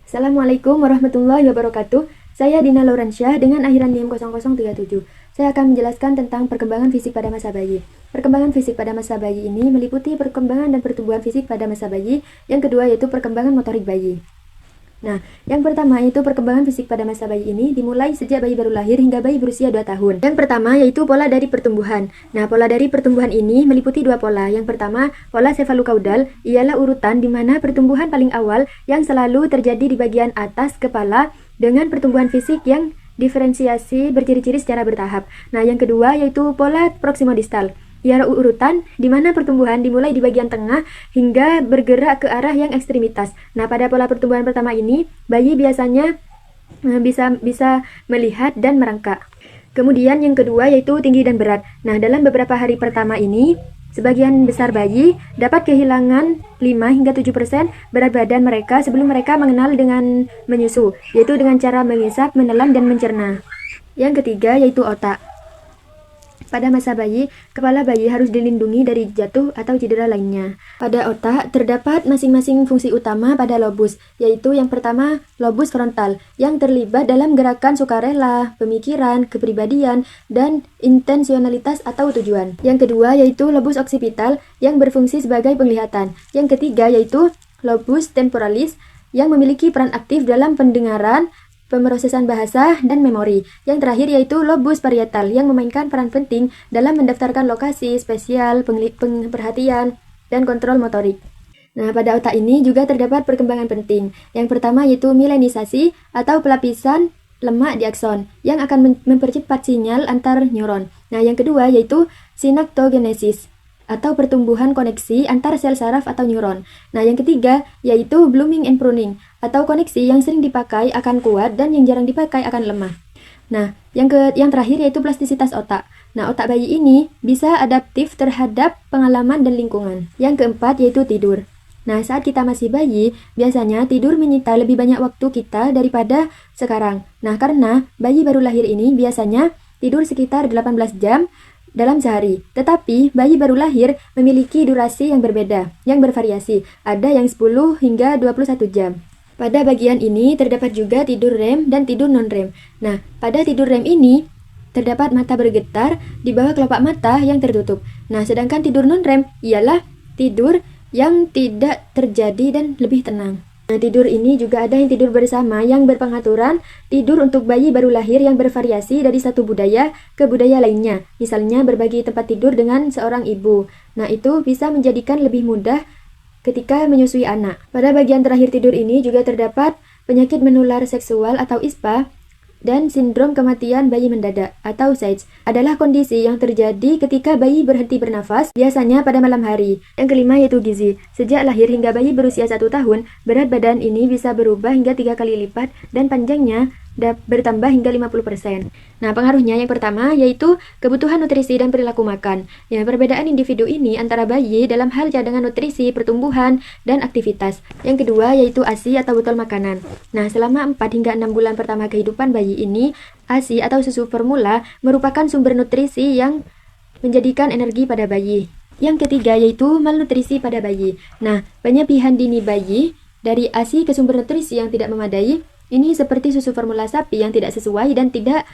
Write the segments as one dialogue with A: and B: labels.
A: Assalamualaikum warahmatullahi wabarakatuh. Saya Dina Laurensyah dengan akhiran NIM 0037. Saya akan menjelaskan tentang perkembangan fisik pada masa bayi. Perkembangan fisik pada masa bayi ini meliputi perkembangan dan pertumbuhan fisik pada masa bayi. Yang kedua yaitu perkembangan motorik bayi. Nah, yang pertama yaitu perkembangan fisik pada masa bayi ini dimulai sejak bayi baru lahir hingga bayi berusia 2 tahun. Yang pertama yaitu pola dari pertumbuhan. Nah, pola dari pertumbuhan ini meliputi dua pola. Yang pertama, pola cefalukaudal ialah urutan di mana pertumbuhan paling awal yang selalu terjadi di bagian atas kepala dengan pertumbuhan fisik yang diferensiasi berciri-ciri secara bertahap. Nah, yang kedua yaitu pola proksimodistal. Ialah urutan di mana pertumbuhan dimulai di bagian tengah hingga bergerak ke arah yang ekstremitas. Nah, pada pola pertumbuhan pertama ini, bayi biasanya bisa melihat dan merangkak. Kemudian yang kedua yaitu tinggi dan berat. Nah, dalam beberapa hari pertama ini, sebagian besar bayi dapat kehilangan 5 hingga 7% berat badan mereka sebelum mereka mengenal dengan menyusu, yaitu dengan cara mengisap, menelan, dan mencerna. Yang ketiga yaitu otak. Pada masa bayi, kepala bayi harus dilindungi dari jatuh atau cedera lainnya. Pada otak, terdapat masing-masing fungsi utama pada lobus, yaitu yang pertama, lobus frontal, yang terlibat dalam gerakan sukarela, pemikiran, kepribadian, dan intensionalitas atau tujuan. Yang kedua, yaitu lobus occipital, yang berfungsi sebagai penglihatan. Yang ketiga, yaitu lobus temporalis, yang memiliki peran aktif dalam pendengaran, pemrosesan bahasa, dan memori. Yang terakhir yaitu lobus parietal yang memainkan peran penting dalam mendaftarkan lokasi, spesial, perhatian, dan kontrol motorik. Nah, pada otak ini juga terdapat perkembangan penting. Yang pertama yaitu mielinisasi atau pelapisan lemak di akson yang akan mempercepat sinyal antar neuron. Nah, yang kedua yaitu sinaptogenesis atau pertumbuhan koneksi antar sel saraf atau neuron. Nah, yang ketiga yaitu blooming and pruning atau koneksi yang sering dipakai akan kuat dan yang jarang dipakai akan lemah. Nah, yang terakhir yaitu plastisitas otak. Nah, otak bayi ini bisa adaptif terhadap pengalaman dan lingkungan. Yang keempat yaitu tidur. Nah, saat kita masih bayi, biasanya tidur menyita lebih banyak waktu kita daripada sekarang. Nah, karena bayi baru lahir ini biasanya tidur sekitar 18 jam dalam sehari. Tetapi, bayi baru lahir memiliki durasi yang berbeda, yang bervariasi. Ada yang 10 hingga 21 jam. Pada bagian ini terdapat juga tidur REM dan tidur non-REM. Nah, pada tidur REM ini terdapat mata bergetar di bawah kelopak mata yang tertutup. Nah, sedangkan tidur non-REM ialah tidur yang tidak terjadi dan lebih tenang. Nah, tidur ini juga ada yang tidur bersama yang berpengaturan tidur untuk bayi baru lahir yang bervariasi dari satu budaya ke budaya lainnya. Misalnya berbagi tempat tidur dengan seorang ibu. Nah, itu bisa menjadikan lebih mudah ketika menyusui anak. Pada bagian terakhir tidur ini juga terdapat penyakit menular seksual atau ISPA dan sindrom kematian bayi mendadak atau SAIDS adalah kondisi yang terjadi ketika bayi berhenti bernafas, biasanya pada malam hari. Yang kelima yaitu gizi. Sejak lahir hingga bayi berusia 1 tahun, berat badan ini bisa berubah hingga 3 kali lipat dan panjangnya bertambah hingga 50%. Nah, pengaruhnya yang pertama yaitu kebutuhan nutrisi dan perilaku makan. Ya, perbedaan individu ini antara bayi dalam hal cadangan nutrisi, pertumbuhan, dan aktivitas. Yang kedua yaitu ASI atau botol makanan. Nah, selama 4 hingga 6 bulan pertama kehidupan bayi ini, ASI atau susu formula merupakan sumber nutrisi yang menjadikan energi pada bayi. Yang ketiga yaitu malnutrisi pada bayi. Nah, penyepihan dini bayi dari ASI ke sumber nutrisi yang tidak memadai ini seperti susu formula sapi yang tidak sesuai dan tidak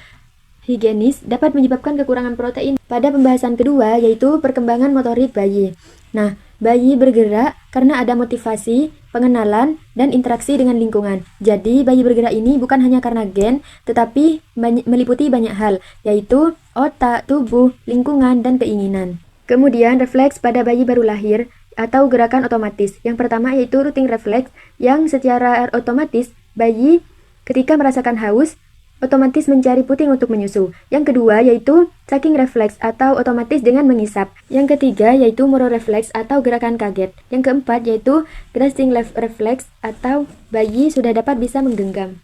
A: higienis dapat menyebabkan kekurangan protein. Pada pembahasan kedua yaitu perkembangan motorik bayi. Nah, bayi bergerak karena ada motivasi, pengenalan, dan interaksi dengan lingkungan. Jadi, bayi bergerak ini bukan hanya karena gen, tetapi meliputi banyak hal, yaitu otak, tubuh, lingkungan, dan keinginan. Kemudian, refleks pada bayi baru lahir atau gerakan otomatis. Yang pertama yaitu rooting reflex yang secara otomatis bayi ketika merasakan haus, otomatis mencari puting untuk menyusu. Yang kedua yaitu sucking reflex atau otomatis dengan mengisap. Yang ketiga yaitu moro reflex atau gerakan kaget. Yang keempat yaitu grasping reflex atau bayi sudah dapat bisa menggenggam.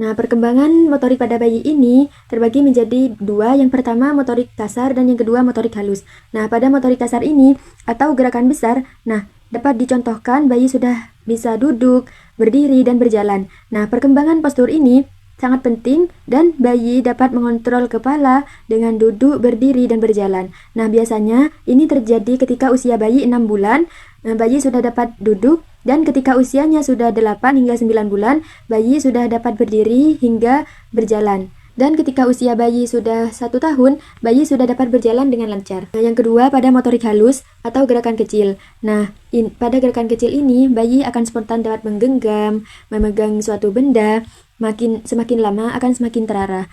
A: Nah, perkembangan motorik pada bayi ini terbagi menjadi dua. Yang pertama motorik kasar dan yang kedua motorik halus. Nah, pada motorik kasar ini atau gerakan besar, dapat dicontohkan bayi sudah bisa duduk, berdiri, dan berjalan. Nah, perkembangan postur ini sangat penting dan bayi dapat mengontrol kepala dengan duduk, berdiri, dan berjalan. Nah, biasanya ini terjadi ketika usia bayi 6 bulan, bayi sudah dapat duduk, Dan ketika usianya sudah 8 hingga 9 bulan, bayi sudah dapat berdiri hingga berjalan. Dan ketika usia bayi sudah 1 tahun, bayi sudah dapat berjalan dengan lancar. Nah, yang kedua pada motorik halus atau gerakan kecil. Nah, pada gerakan kecil ini, bayi akan spontan dapat menggenggam, memegang suatu benda, semakin lama akan semakin terarah.